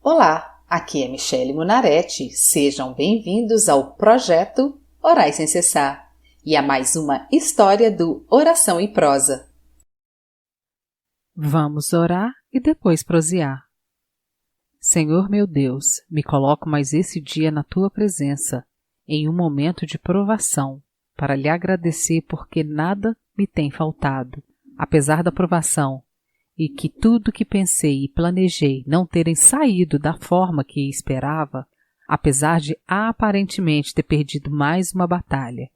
Olá, aqui é Michele Munarete. Sejam bem-vindos ao projeto Orai Sem Cessar e a mais uma história do Oração em Prosa. Vamos orar e depois prosear. Senhor meu Deus, me coloco mais esse dia na Tua presença, em um momento de provação, para lhe agradecer porque nada me tem faltado, apesar da provação, e que tudo que pensei e planejei não terem saído da forma que esperava, apesar de aparentemente ter perdido mais uma batalha.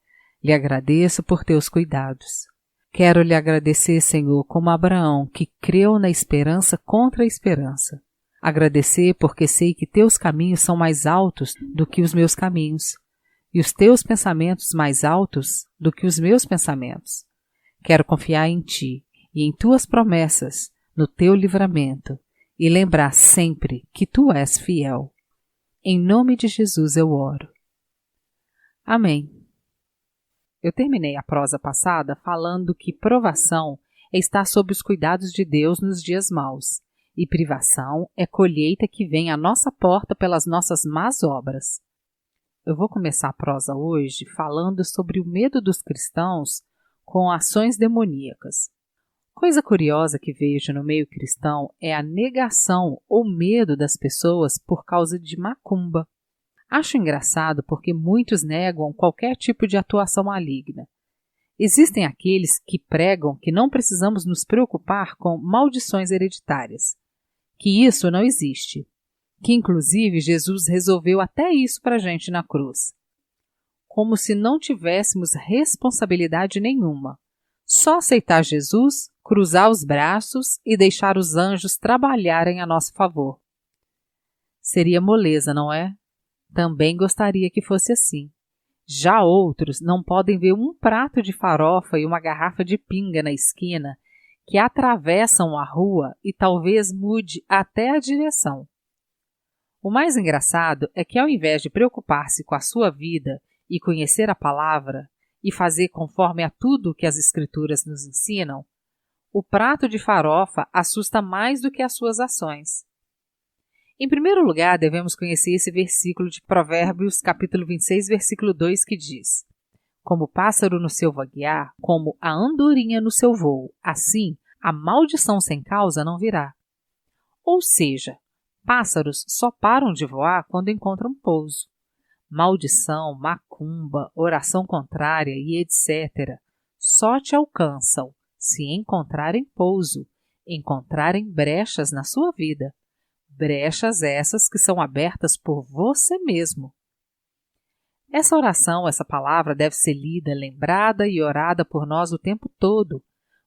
Lhe agradeço por Teus cuidados. Quero lhe agradecer, Senhor, como Abraão, que creu na esperança contra a esperança. Agradecer porque sei que Teus caminhos são mais altos do que os meus caminhos, e os Teus pensamentos mais altos do que os meus pensamentos. Quero confiar em Ti e em Tuas promessas, no Teu livramento, e lembrar sempre que Tu és fiel. Em nome de Jesus eu oro. Amém. Eu terminei a prosa passada falando que provação é estar sob os cuidados de Deus nos dias maus, e privação é colheita que vem à nossa porta pelas nossas más obras. Eu vou começar a prosa hoje falando sobre o medo dos cristãos com ações demoníacas. Coisa curiosa que vejo no meio cristão é a negação ou medo das pessoas por causa de macumba. Acho engraçado porque muitos negam qualquer tipo de atuação maligna. Existem aqueles que pregam que não precisamos nos preocupar com maldições hereditárias, que isso não existe, que inclusive Jesus resolveu até isso para a gente na cruz. Como se não tivéssemos responsabilidade nenhuma, só aceitar Jesus, cruzar os braços e deixar os anjos trabalharem a nosso favor. Seria moleza, não é? Também gostaria que fosse assim. Já outros não podem ver um prato de farofa e uma garrafa de pinga na esquina que atravessam a rua e talvez mude até a direção. O mais engraçado é que ao invés de preocupar-se com a sua vida e conhecer a palavra e fazer conforme a tudo que as Escrituras nos ensinam, o prato de farofa assusta mais do que as suas ações. Em primeiro lugar, devemos conhecer esse versículo de Provérbios, capítulo 26, versículo 2, que diz: Como o pássaro no seu vaguear, como a andorinha no seu voo, assim a maldição sem causa não virá. Ou seja, pássaros só param de voar quando encontram pouso. Maldição, macumba, oração contrária e etc. só te alcançam se encontrarem pouso, encontrarem brechas na sua vida. Brechas essas que são abertas por você mesmo. Essa oração, essa palavra deve ser lida, lembrada e orada por nós o tempo todo,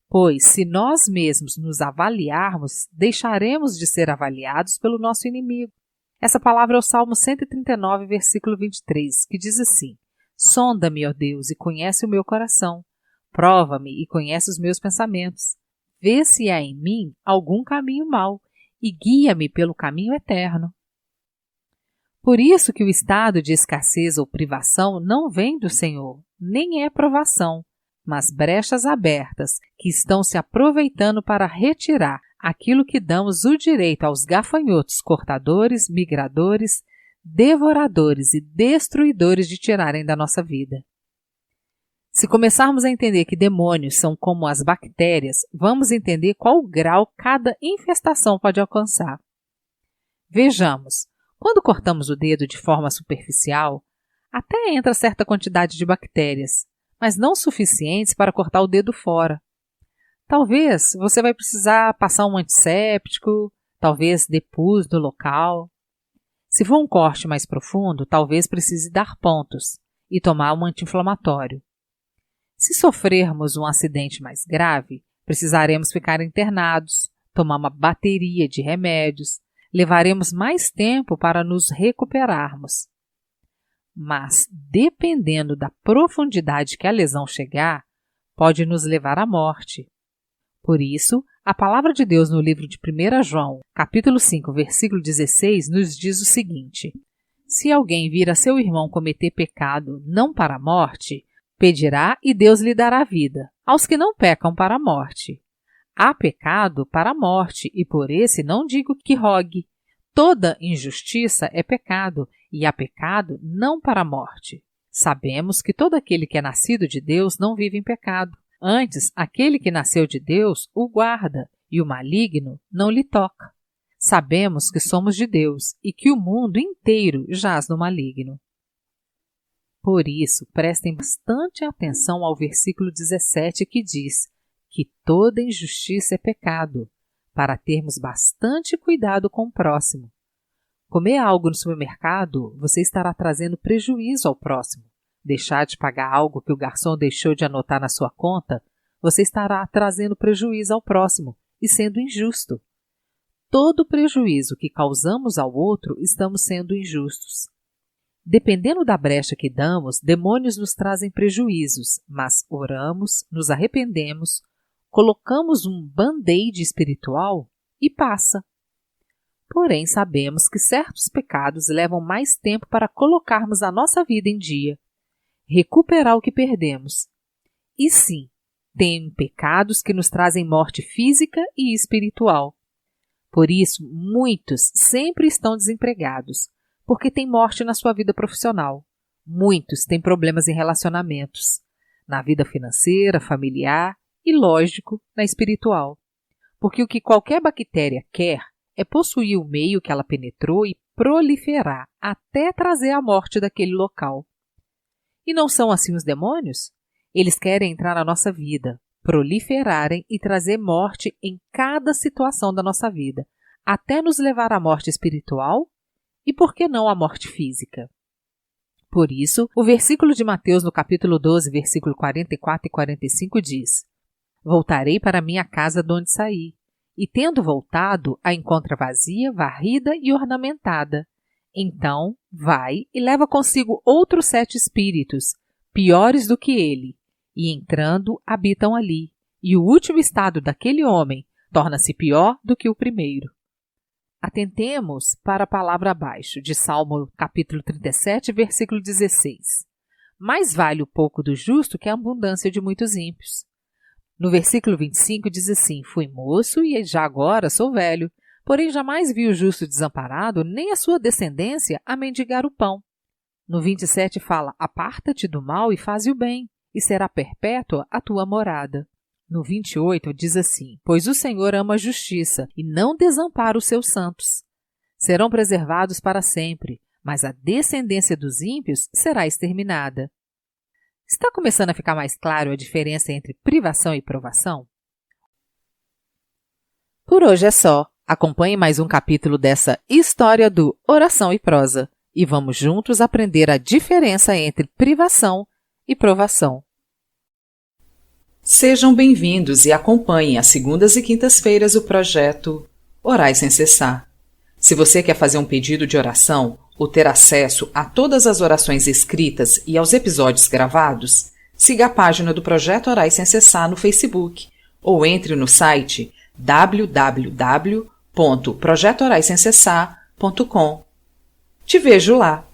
pois se nós mesmos nos avaliarmos, deixaremos de ser avaliados pelo nosso inimigo. Essa palavra é o Salmo 139, versículo 23, que diz assim: Sonda-me, ó Deus, e conhece o meu coração. Prova-me e conhece os meus pensamentos. Vê se há em mim algum caminho mau e guia-me pelo caminho eterno. Por isso que o estado de escassez ou privação não vem do Senhor, nem é provação, mas brechas abertas que estão se aproveitando para retirar aquilo que damos o direito aos gafanhotos cortadores, migradores, devoradores e destruidores de tirarem da nossa vida. Se começarmos a entender que demônios são como as bactérias, vamos entender qual grau cada infestação pode alcançar. Vejamos, quando cortamos o dedo de forma superficial, até entra certa quantidade de bactérias, mas não suficientes para cortar o dedo fora. Talvez você vai precisar passar um antisséptico, talvez dê pus no local. Se for um corte mais profundo, talvez precise dar pontos e tomar um anti-inflamatório. Se sofrermos um acidente mais grave, precisaremos ficar internados, tomar uma bateria de remédios, levaremos mais tempo para nos recuperarmos. Mas, dependendo da profundidade que a lesão chegar, pode nos levar à morte. Por isso, a palavra de Deus no livro de 1 João, capítulo 5, versículo 16, nos diz o seguinte: Se alguém vir a seu irmão cometer pecado não para a morte, pedirá e Deus lhe dará vida, aos que não pecam para a morte. Há pecado para a morte, e por esse não digo que rogue. Toda injustiça é pecado, e há pecado não para a morte. Sabemos que todo aquele que é nascido de Deus não vive em pecado. Antes, aquele que nasceu de Deus o guarda, e o maligno não lhe toca. Sabemos que somos de Deus e que o mundo inteiro jaz no maligno. Por isso, prestem bastante atenção ao versículo 17 que diz que toda injustiça é pecado, para termos bastante cuidado com o próximo. Comer algo no supermercado, você estará trazendo prejuízo ao próximo. Deixar de pagar algo que o garçom deixou de anotar na sua conta, você estará trazendo prejuízo ao próximo e sendo injusto. Todo prejuízo que causamos ao outro, estamos sendo injustos. Dependendo da brecha que damos, demônios nos trazem prejuízos, mas oramos, nos arrependemos, colocamos um band-aid espiritual e passa. Porém, sabemos que certos pecados levam mais tempo para colocarmos a nossa vida em dia, recuperar o que perdemos. E sim, tem pecados que nos trazem morte física e espiritual. Por isso, muitos sempre estão desempregados, porque tem morte na sua vida profissional. Muitos têm problemas em relacionamentos, na vida financeira, familiar e, lógico, na espiritual. Porque o que qualquer bactéria quer é possuir o meio que ela penetrou e proliferar até trazer a morte daquele local. E não são assim os demônios? Eles querem entrar na nossa vida, proliferarem e trazer morte em cada situação da nossa vida, até nos levar à morte espiritual e, por que não, à morte física. Por isso, o versículo de Mateus no capítulo 12, versículo 44 e 45 diz: Voltarei para minha casa de onde saí, e tendo voltado, a encontra vazia, varrida e ornamentada. Então, vai e leva consigo outros 7 espíritos, piores do que ele, e entrando, habitam ali, e o último estado daquele homem torna-se pior do que o primeiro. Atentemos para a palavra abaixo, de Salmo capítulo 37, versículo 16. Mais vale o pouco do justo que a abundância de muitos ímpios. No versículo 25 diz assim: Fui moço e já agora sou velho, porém jamais vi o justo desamparado, nem a sua descendência a mendigar o pão. No 27 fala: Aparta-te do mal e faze o bem, e será perpétua a tua morada. No 28 diz assim: Pois o Senhor ama a justiça e não desampara os seus santos. Serão preservados para sempre, mas a descendência dos ímpios será exterminada. Está começando a ficar mais claro a diferença entre privação e provação? Por hoje é só. Acompanhe mais um capítulo dessa história do Oração e Prosa e vamos juntos aprender a diferença entre privação e provação. Sejam bem-vindos e acompanhem às segundas e quintas-feiras o projeto Orai Sem Cessar. Se você quer fazer um pedido de oração ou ter acesso a todas as orações escritas e aos episódios gravados, siga a página do Projeto Orai Sem Cessar no Facebook ou entre no site www.projetoraissemcessar.com. Te vejo lá!